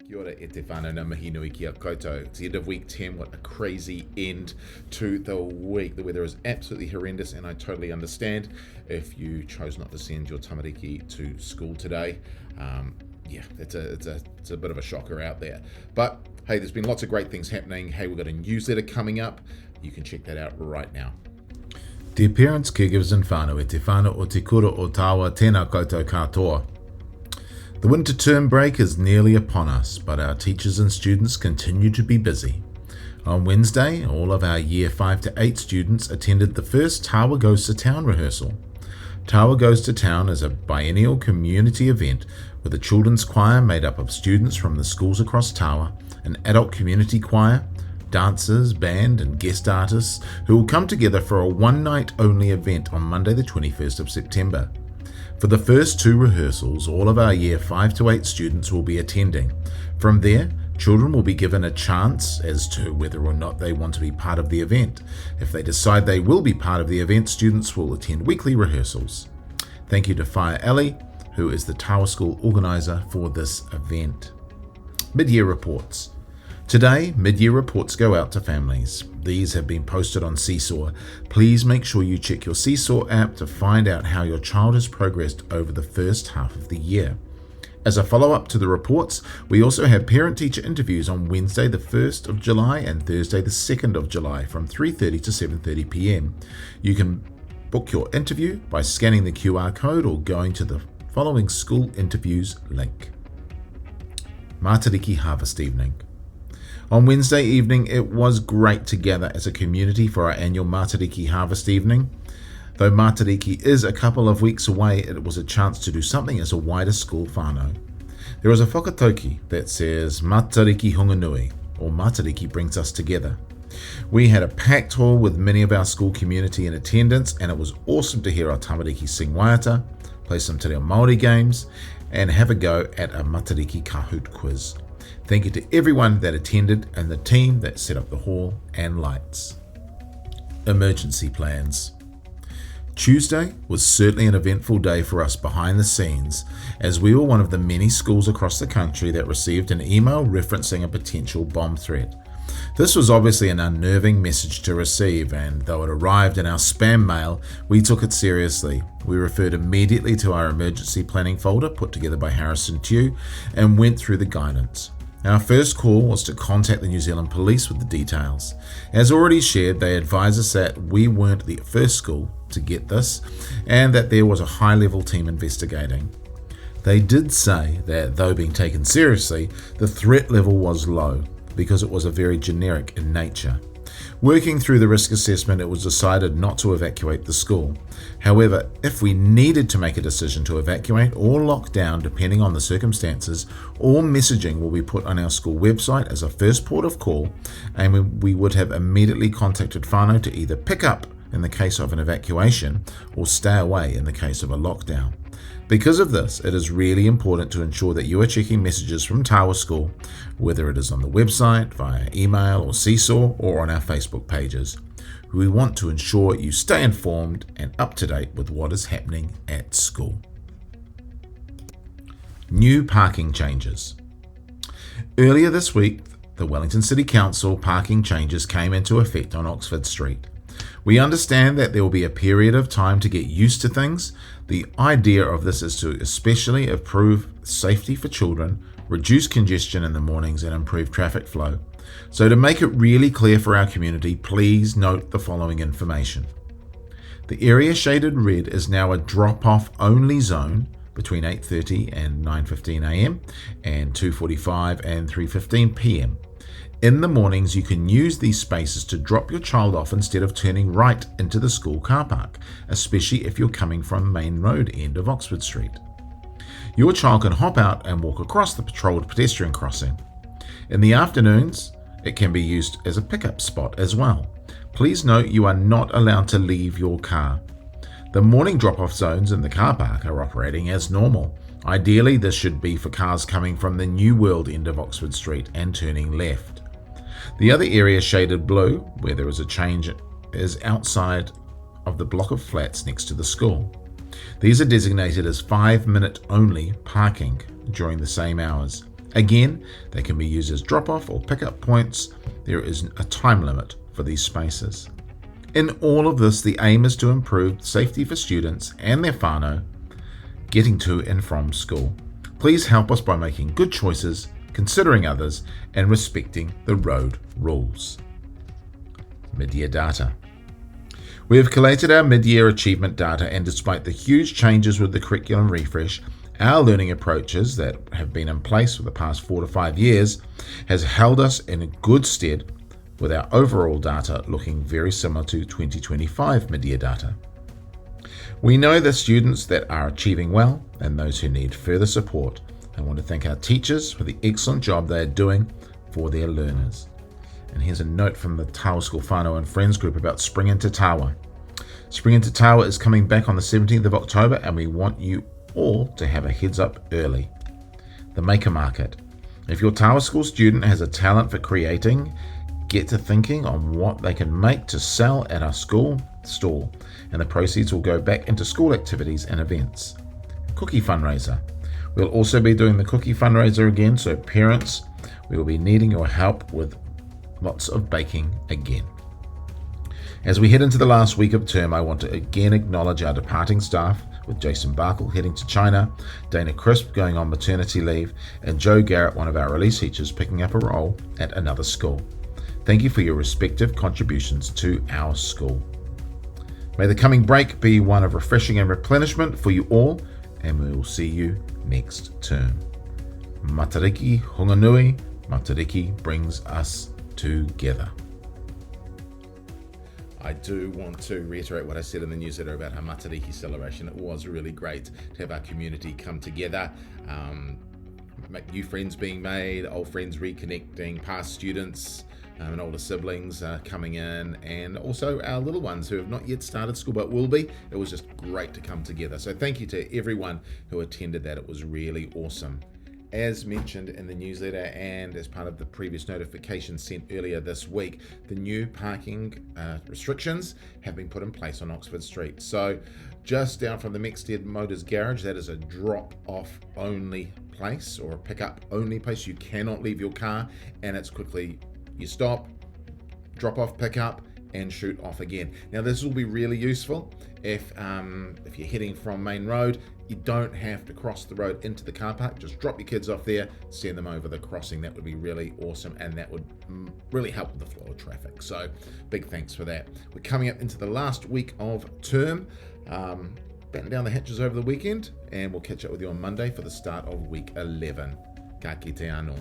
Kia ora e te whānau na mihi nui ki a koutou. It's the end of week 10. What a crazy end to the week. The weather is absolutely horrendous, and I totally understand if you chose not to send your tamariki to school today. It's a bit of a shocker out there. But hey, there's been lots of great things happening. Hey, we've got a newsletter coming up. You can check that out right now. Dear parents, caregivers and whānau, e te whānau o te kura o Tawa, tēnā koutou katoa. The winter term break is nearly upon us, but our teachers and students continue to be busy. On Wednesday, all of our Year 5 to 8 students attended the first Tawa Goes to Town rehearsal. Tawa Goes to Town is a biennial community event with a children's choir made up of students from the schools across Tawa, an adult community choir, dancers, band and guest artists who will come together for a one-night only event on Monday the 21st of September. For the first two rehearsals, all of our Year 5 to 8 students will be attending. From there, children will be given a chance as to whether or not they want to be part of the event. If they decide they will be part of the event, students will attend weekly rehearsals. Thank you to Whaia Ali, who is the Tawa School organiser for this event. Mid-year reports. Today, mid-year reports go out to families. These have been posted on Seesaw. Please make sure you check your Seesaw app to find out how your child has progressed over the first half of the year. As a follow-up to the reports, we also have parent-teacher interviews on Wednesday the 1st of July and Thursday the 2nd of July from 3:30 to 7:30 p.m. You can book your interview by scanning the QR code or going to the following school interviews link. Mātariki Harvest Evening. On Wednesday evening, it was great to gather as a community for our annual Mātariki Harvest Evening. Though Mātariki is a couple of weeks away, it was a chance to do something as a wider school whānau. There is a whakatauki that says Mātariki Honganui, or Mātariki brings us together. We had a packed hall with many of our school community in attendance, and it was awesome to hear our tamariki sing waiata, play some te reo Māori games, and have a go at a Mātariki Kahoot quiz. Thank you to everyone that attended and the team that set up the hall and lights. Emergency plans. Tuesday was certainly an eventful day for us behind the scenes, as we were one of the many schools across the country that received an email referencing a potential bomb threat. This was obviously an unnerving message to receive, and though it arrived in our spam mail, we took it seriously. We referred immediately to our emergency planning folder put together by Harrison Tew and went through the guidance. Our first call was to contact the New Zealand Police with the details. As already shared, they advised us that we weren't the first school to get this and that there was a high-level team investigating. They did say that, though being taken seriously, the threat level was low because it was a very generic in nature. Working through the risk assessment, it was decided not to evacuate the school. However, if we needed to make a decision to evacuate or lock down, depending on the circumstances, all messaging will be put on our school website as a first port of call, and we would have immediately contacted whānau to either pick up in the case of an evacuation or stay away in the case of a lockdown. Because of this, it is really important to ensure that you are checking messages from Tawa School, whether it is on the website, via email or Seesaw, or on our Facebook pages. We want to ensure you stay informed and up to date with what is happening at school. New parking changes. Earlier this week, the Wellington City Council parking changes came into effect on Oxford Street. We understand that there will be a period of time to get used to things. The idea of this is to especially improve safety for children, reduce congestion in the mornings and improve traffic flow. So to make it really clear for our community, please note the following information. The area shaded red is now a drop-off only zone between 8:30 and 9:15 a.m. and 2:45 and 3:15 p.m. In the mornings, you can use these spaces to drop your child off instead of turning right into the school car park, especially if you're coming from Main Road end of Oxford Street. Your child can hop out and walk across the patrolled pedestrian crossing. In the afternoons, it can be used as a pickup spot as well. Please note you are not allowed to leave your car. The morning drop-off zones in the car park are operating as normal. Ideally, this should be for cars coming from the New World end of Oxford Street and turning left. The other area shaded blue, where there is a change, is outside of the block of flats next to the school. These are designated as 5-minute only parking during the same hours. Again, they can be used as drop-off or pick-up points. There is a time limit for these spaces. In all of this, the aim is to improve safety for students and their whānau getting to and from school. Please help us by making good choices, considering others, and respecting the road rules. Mid-year data. We have collated our mid-year achievement data, and despite the huge changes with the curriculum refresh, our learning approaches that have been in place for the past 4 to 5 years has held us in good stead, with our overall data looking very similar to 2025 mid-year data. We know the students that are achieving well and those who need further support. I want to thank our teachers for the excellent job they are doing for their learners. And here's a note from the Tawa School whānau and Friends group about Spring into Tawa. Spring into Tawa is coming back on the 17th of October, and we want you all to have a heads up early. The Maker Market. If your Tawa School student has a talent for creating, get to thinking on what they can make to sell at our school stall, and the proceeds will go back into school activities and events. Cookie fundraiser. We'll also be doing the cookie fundraiser again, so parents, we will be needing your help with lots of baking again. As we head into the last week of term, I want to again acknowledge our departing staff, with Jason Barkle heading to China, Dana Crisp going on maternity leave, and Joe Garrett, one of our release teachers, picking up a role at another school. Thank you for your respective contributions to our school. May the coming break be one of refreshing and replenishment for you all, and we will see you next term. Matariki Honganui, Matariki brings us together. I do want to reiterate what I said in the newsletter about our Matariki celebration. It was really great to have our community come together, new friends being made, old friends reconnecting, past students and older siblings coming in, and also our little ones who have not yet started school but will be. It was just great to come together. So thank you to everyone who attended that. It was really awesome. As mentioned in the newsletter and as part of the previous notification sent earlier this week, the new parking restrictions have been put in place on Oxford Street. So just down from the Mexted Motors Garage, that is a drop-off only place or a pick-up only place. You cannot leave your car, and it's quickly you stop, drop off, pick up, and shoot off again. Now this will be really useful if you're heading from Main Road. You don't have to cross the road into the car park. Just drop your kids off there, send them over the crossing. That would be really awesome, and that would really help with the flow of traffic. So big thanks for that. We're coming up into the last week of term. Batten down the hatches over the weekend, and we'll catch up with you on Monday for the start of week 11. Ka kite anō.